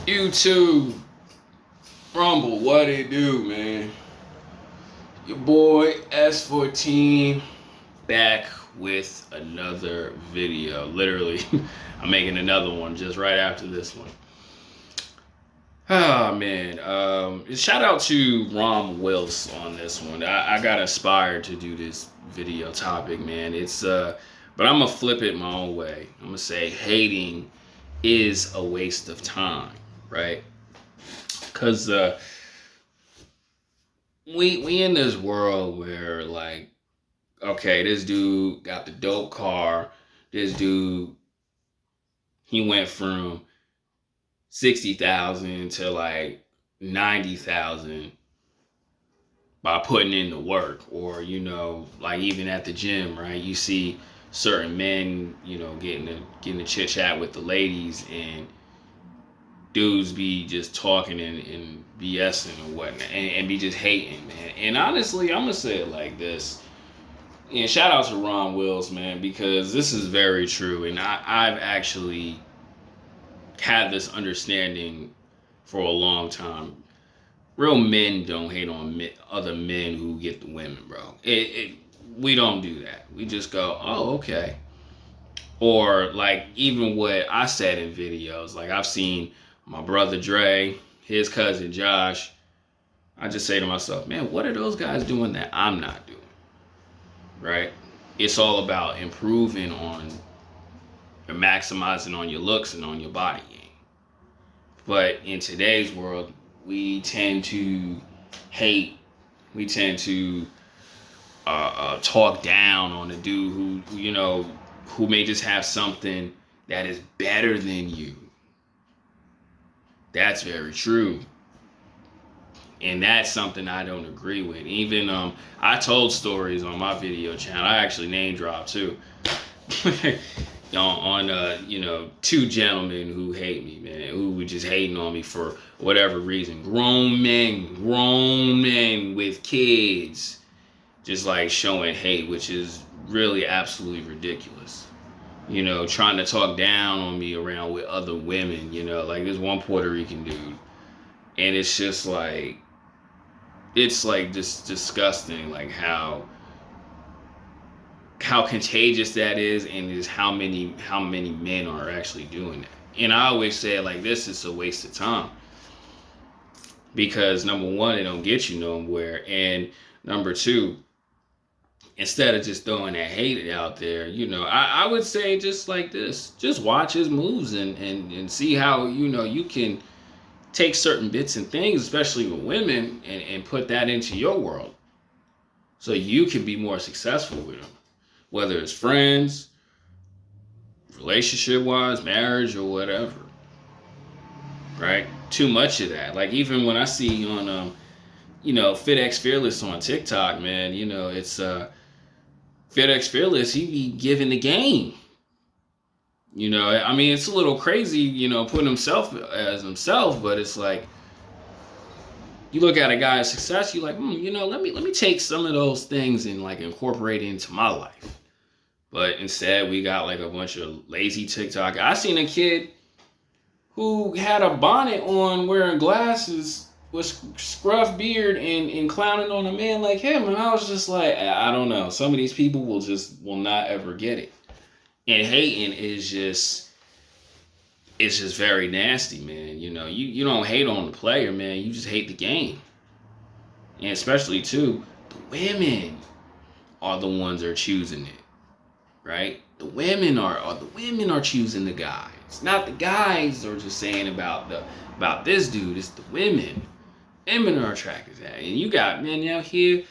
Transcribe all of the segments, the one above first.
YouTube, Rumble, what it do, man? Your boy S14 back with another video. Literally, I'm making another one just right after this one. Oh man, shout out to Rom Wills on this one. I got inspired to do this video topic, man. But I'm gonna flip it my own way. I'm gonna say hating is a waste of time, right? Because we in this world where like, okay, this dude got the dope car. This dude, he went from 60,000 to like 90,000 by putting in the work, or like even at the gym, right? You see certain men, getting a chit chat with the ladies, and dudes be just talking and BSing and whatnot, and be just hating, man. And honestly, I'm gonna say it like this. And shout out to Ron Wills, man, because this is very true. And I've actually had this understanding for a long time. Real men don't hate on other men who get the women, bro. We don't do that. We just go, oh, okay. Or like even what I said in videos, like I've seen my brother Dre, his cousin Josh. I just say to myself, man, what are those guys doing that I'm not doing? Right? It's all about improving on and maximizing on your looks and on your body game. But in today's world, we tend to hate. We tend to talk down on a dude who may just have something that is better than you. That's very true. And that's something I don't agree with. Even I told stories on my video channel. I actually name dropped too. on two gentlemen who hate me, man, who were just hating on me for whatever reason. Grown men with kids, just like showing hate, which is really absolutely ridiculous. Trying to talk down on me around with other women. Like this one Puerto Rican dude, and it's just like, it's like just disgusting, like how contagious that is, and just how many men are actually doing that. And I always say it like this: it's a waste of time, because number one, it don't get you nowhere, and number two, instead of just throwing that hate out there, I would say just like this: just watch his moves and see how you can take certain bits and things, especially with women, and put that into your world, so you can be more successful with them. Whether it's friends, relationship-wise, marriage, or whatever, right? Too much of that. Like even when I see on, FitX Fearless on TikTok, man, it's FitX Fearless. He be giving the game. I mean, it's a little crazy, putting himself as himself, but it's like you look at a guy's success, you're like, let me take some of those things and like incorporate it into my life. But instead, we got like a bunch of lazy TikTok. I seen a kid who had a bonnet on, wearing glasses, with scruff beard, and clowning on a man like him. And I was just like, I don't know. Some of these people will not ever get it. And hating is just, it's just very nasty, man. You don't hate on the player, man. You just hate the game. And especially too, the women are the ones that are choosing it. Right? The women are choosing the guys. Not the guys are just saying about this dude. It's the women. Women are attracted to that. And you got men out here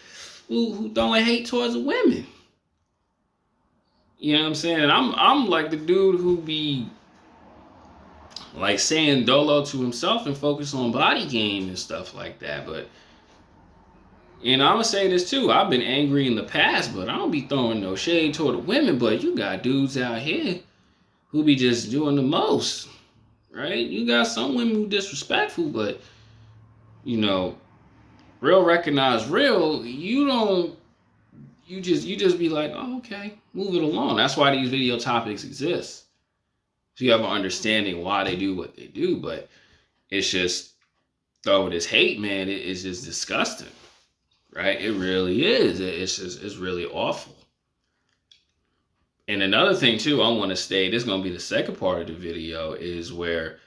who throwing hate towards the women. You know what I'm saying? And I'm like the dude who be like saying dolo to himself and focus on body game and stuff like that. But I'm gonna say this too. I've been angry in the past, but I don't be throwing no shade toward the women. But you got dudes out here who be just doing the most, right? You got some women who disrespectful, but real recognize real. You just be like, oh, okay, move it along. That's why these video topics exist. So you have an understanding why they do what they do. But it's just throwing this hate, man, it's just disgusting, right? It really is. It's really awful. And another thing too, I want to state, this is going to be the second part of the video, is where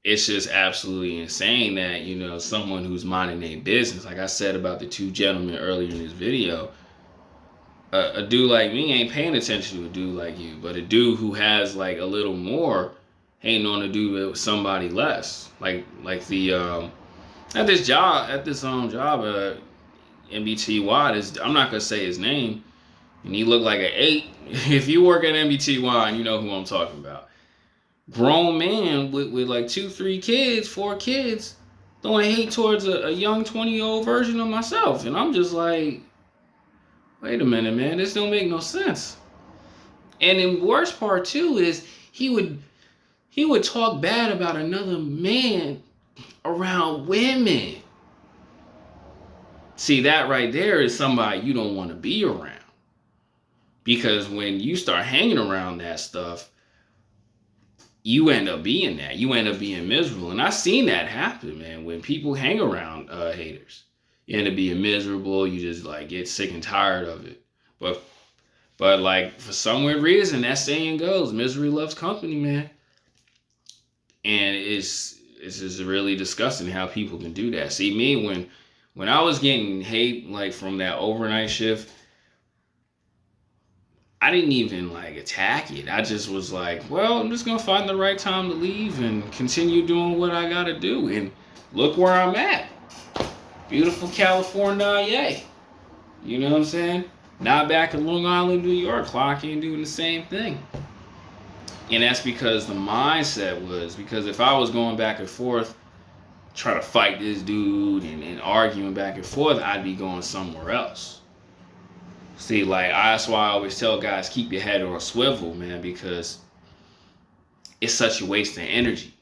it's just absolutely insane that, you know, someone who's minding their business, like I said about the two gentlemen earlier in this video, a dude like me ain't paying attention to a dude like you, but a dude who has like a little more hating on a dude with somebody less, like the at this job MBTY. This, I'm not gonna say his name, and he looked like an 8. If you work at MBTY, you know who I'm talking about. Grown man with like 2, 3 kids, 4 kids, throwing hate towards a young 20-year-old version of myself, and I'm just like, wait a minute, man, this don't make no sense. And the worst part too is he would talk bad about another man around women. See, that right there is somebody you don't want to be around. Because when you start hanging around that stuff, you end up being that. You end up being miserable. And I've seen that happen, man. When people hang around haters, you end up being miserable. You just like get sick and tired of it. But like for some weird reason, that saying goes, misery loves company, man. And it's just really disgusting how people can do that. See, me, when I was getting hate like from that overnight shift, I didn't even like attack it. I just was like, well, I'm just gonna find the right time to leave and continue doing what I gotta do. And look where I'm at. Beautiful California, yay. You know what I'm saying? Not back in Long Island, New York, clocking, doing the same thing. And that's because the mindset was, because if I was going back and forth, trying to fight this dude and arguing back and forth, I'd be going somewhere else. See, like, that's why I always tell guys, keep your head on a swivel, man, because it's such a waste of energy.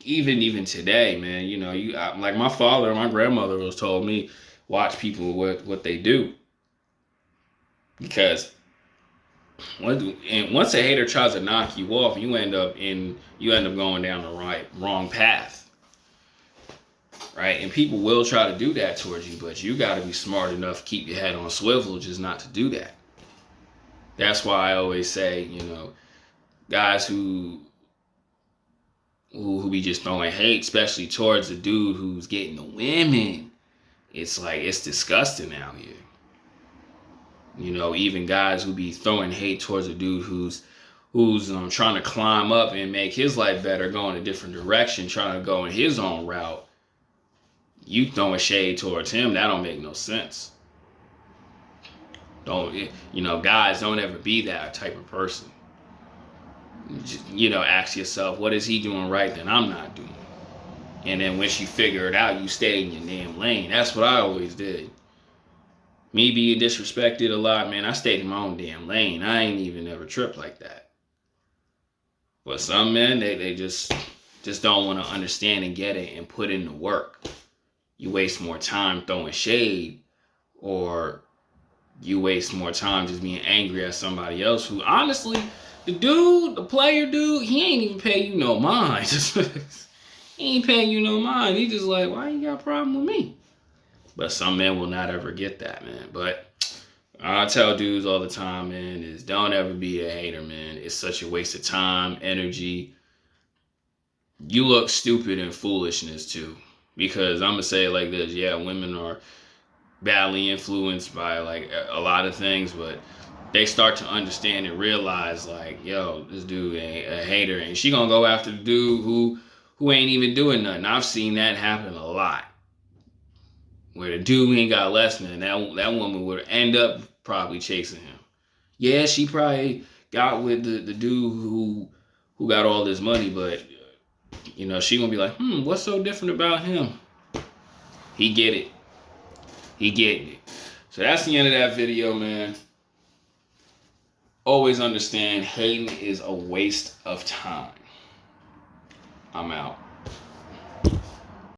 Even today, man, you know, like my father and my grandmother was told me, watch people what they do. Because once a hater tries to knock you off, you end up going down the wrong path. Right? And people will try to do that towards you, but you got to be smart enough to keep your head on a swivel just not to do that. That's why I always say, you know, guys who be just throwing hate, especially towards the dude who's getting the women, it's like, it's disgusting out here. You know, even guys who be throwing hate towards a dude who's trying to climb up and make his life better, go in a different direction, trying to go in his own route. You throwing shade towards him, that don't make no sense. Guys, don't ever be that type of person. Just, ask yourself, what is he doing right that I'm not doing? And then once you figure it out, you stay in your damn lane. That's what I always did. Me being disrespected a lot, man, I stayed in my own damn lane. I ain't even ever tripped like that. But some men, they just don't want to understand and get it and put in the work. You waste more time throwing shade, or you waste more time just being angry at somebody else who, honestly, the player dude, he ain't even pay you no mind. He ain't paying you no mind. He just like, why you got a problem with me? But some men will not ever get that, man. But I tell dudes all the time, man, is don't ever be a hater, man. It's such a waste of time, energy. You look stupid in foolishness, too. Because I'm going to say it like this. Yeah, women are badly influenced by, like, a lot of things. But they start to understand and realize, like, yo, this dude ain't a hater. And she going to go after the dude who ain't even doing nothing. I've seen that happen a lot. Where the dude ain't got less than that woman would end up probably chasing him. Yeah, she probably got with the dude who got all this money, but she gonna be like, what's so different about him? He get it. He getting it. So that's the end of that video, man. Always understand, hating is a waste of time. I'm out.